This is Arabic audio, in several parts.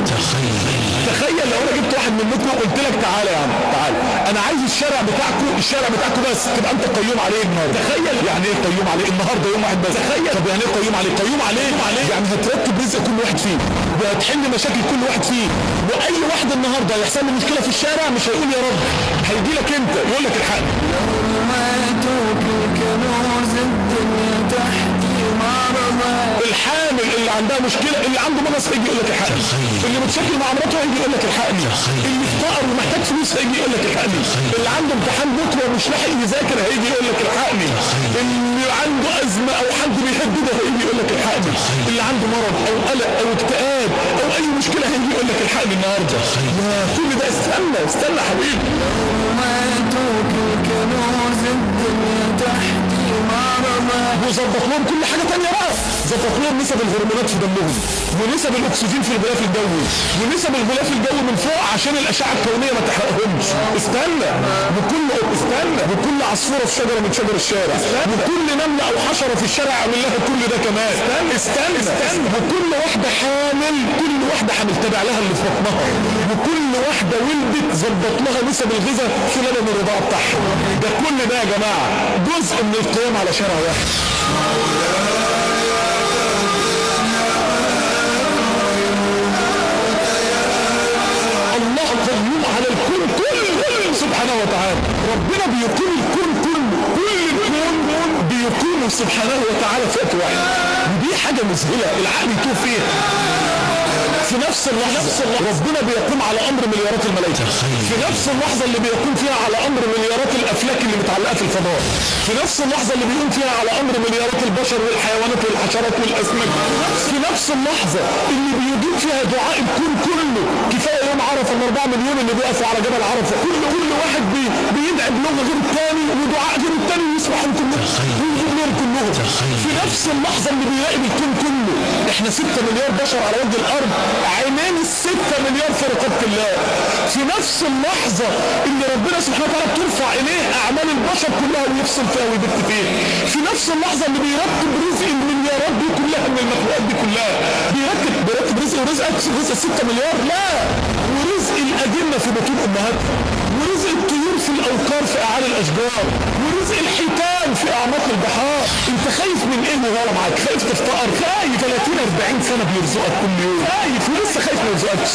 تخيل تخيل لو انا جبت واحد منكم وقلت لك تعالى يا عم تعالى، انا عايز الشارع بتاعكم بس تبقى انت قيوم عليه النهارده. تخيل يعني ايه قيوم عليه النهارده يوم واحد بس. تخيل طب يعني ايه قيوم عليه يعني هترتب رزق كل واحد فيه وهتحل مشاكل كل واحد فيه، واي واحد النهارده يحصل له مشكله في الشارع مش هيقول يا رب، هيجي لك انت يقول لك الحقني. الحامل اللي عندها مشكله، اللي عنده مرض هيجي يقول لك الحقني، اللي متشكل مع مراته هيجي يقول لك الحقني، اللي فقر ومحتاج فلوس هيجي يقول لك الحقني، اللي عنده امتحان بكره ومش لاحق يذاكر هيجي يقول لك الحقني، اللي عنده ازمه او حد بيهدده هيجي يقول لك الحقني، اللي عنده مرض او قلق او اكتئاب او اي مشكله هيجي يقول لك الحقني النهارده. يا كل ده استنى يا حبيبي. وظبط لهم كل حاجه ثانيه بقى، ظبط لهم نسب الهرمونات في دمهم ونسب الاكسجين في الغلاف الجوي ونسب الغلاف الجوي من فوق عشان الاشعه الكونيه ما تحرقهمش. استنى وكل عصفوره في شجره من شجر الشارع وكل نمله او حشره في الشارع اعمل لها كل ده كمان. استنى وكل واحده حامل، كل واحده حامل تابع لها اللي في بطنها، وكل واحده ولدت ظبط لها نسب الغذاء في لبن الرضاعه بتاعها. ده كل ده يا جماعه جزء من القيام على شارع واحد. الله قيوم على الكون كله سبحانه وتعالى. ربنا بيقوم الكون كله، كل الكون بيقوم سبحانه وتعالى في وقت واحد، ودي حاجه مذهله العقل يتوه فيها. في نفس اللحظه ربنا بيقوم على امر مليارات الملائكه، في نفس اللحظه اللي بيقوم فيها على امر مليارات الافلاك اللي متعلقه في الفضاء، في نفس اللحظه اللي بيقوم فيها على امر مليارات البشر والحيوانات والحشرات والاسماك، في نفس اللحظه اللي بيجيب فيها دعاء الكون كله. كفايه يوم عرفه ال 4 مليون اللي بيقفوا على جبل عرفه، كل واحد بيدعي بلغه غير الثاني ودعاء غير الثاني ويصبحوا كلهم ويجيبوا كلهم. في نفس اللحظه اللي بيراقب الكون كله، احنا 6 مليار بشر على وجه الارض، عينين ال6 مليار في رقابه الله. في نفس اللحظه اللي ربنا سبحانه وتعالى بترفع اليه اعمال البشر كلها ويفصل فيها ويبت فيها. في نفس اللحظه اللي بيرتب رزق المليارات دي كلها من المخلوقات دي كلها، بيرتب رزق ورزقك رزق 6 مليار لا، ورزق الاجنه في بطون امهاتها، ورزق الطيور في الاوقار في اعالي الاشجار، ورزق الحيتان في اعماق البحار. انت خايف من ايه وهو معاك؟ خايف تفتقر؟ خايف 30 40 سنه بيرزقك كل يوم، خايف ولسه خايف ما يرزقكش،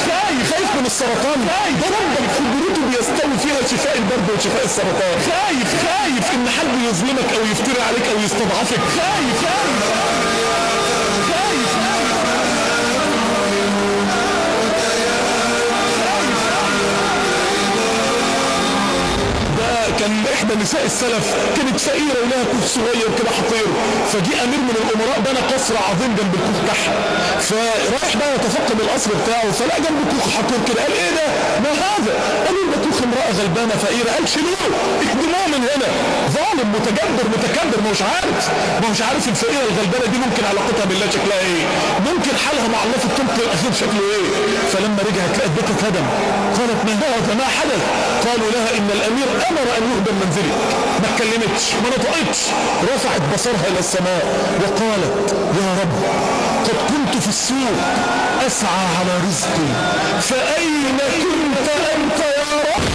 خايف من السرطان، ده ربك قدرته بيستوي فيها شفاء البرد وشفاء السرطان، خايف ان حد يظلمك او يفتري عليك او يستضعفك، خايف كان احدى نساء السلف كانت فقيره ولها كوخ صغير كده حقير، فجاء امير من الامراء بنى قصر عظيم جنب الكوخ بتاعها، فراح بقى يتفقد القصر بتاعه فلقى جنب الكوخ حقير كده، قال ايه ده؟ ما هذا؟ قالوا ده كوخ امراه غلبانه فقيره، قال شيلوه اخدموه من هنا. ظالم متكبر ما هوش عارف الفقيره الغلبانه دي ممكن علاقتها بالله شكلها ايه، ممكن حالها مع الله في الطب الاخير شكله ايه. فلما رجعت لقت بيتها اتهدم، قالت ما حدث؟ قالوا لها ان الامير امر ان يهدم منزلك. ما اتكلمتش ما نطقتش، رفعت بصرها الى السماء وقالت يا رب قد كنت في السوق اسعى على رزقي فاين كنت انت يا رب؟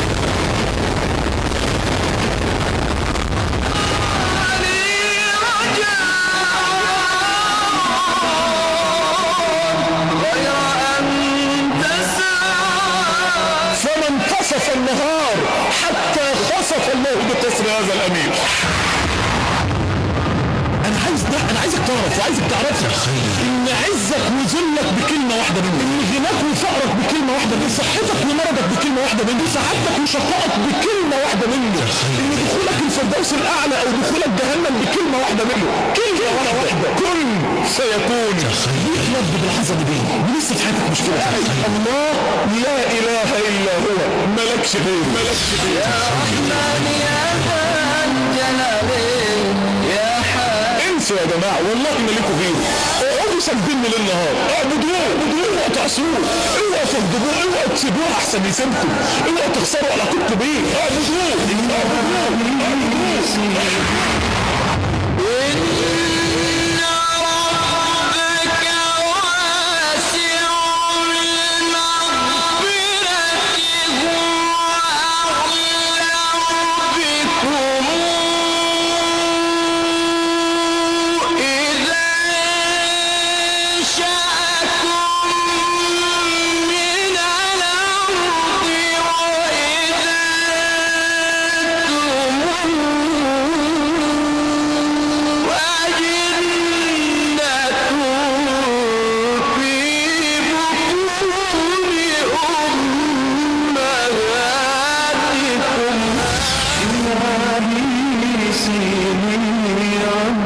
فما انتصف النهار حتى خسف الله بقصر هذا الامير. انا عايزك تعرف وعايزك تعرفها ان عزك وذلك بكلمه واحده مني، ان غناك وفقرك بكلمه واحده مني، صحتك ومرضك بكلمه واحده مني، سعادتك وشقائك بكلمه واحده مني، ان دخولك الفردوس الاعلى او دخولك جهنم بكلمه واحده منه، كلمه واحده كن فيكون. ليك رب بالحظه دي ولسه في حياتك مشكله، الله لا اله الا هو ملكش غيره. يا رحمن يا ذا الجلال يا انسوا يا جماعه والله ما لكم غيره. اقعدوا ساجدين ليل نهار، اعبدوه اوعوا تعصوه، اوعوا تغضبوه، اوعوا تسيبوه احسن يسيبكم، اوعوا تخسروا علاقتكم بيه، اعبدوه. حبيبي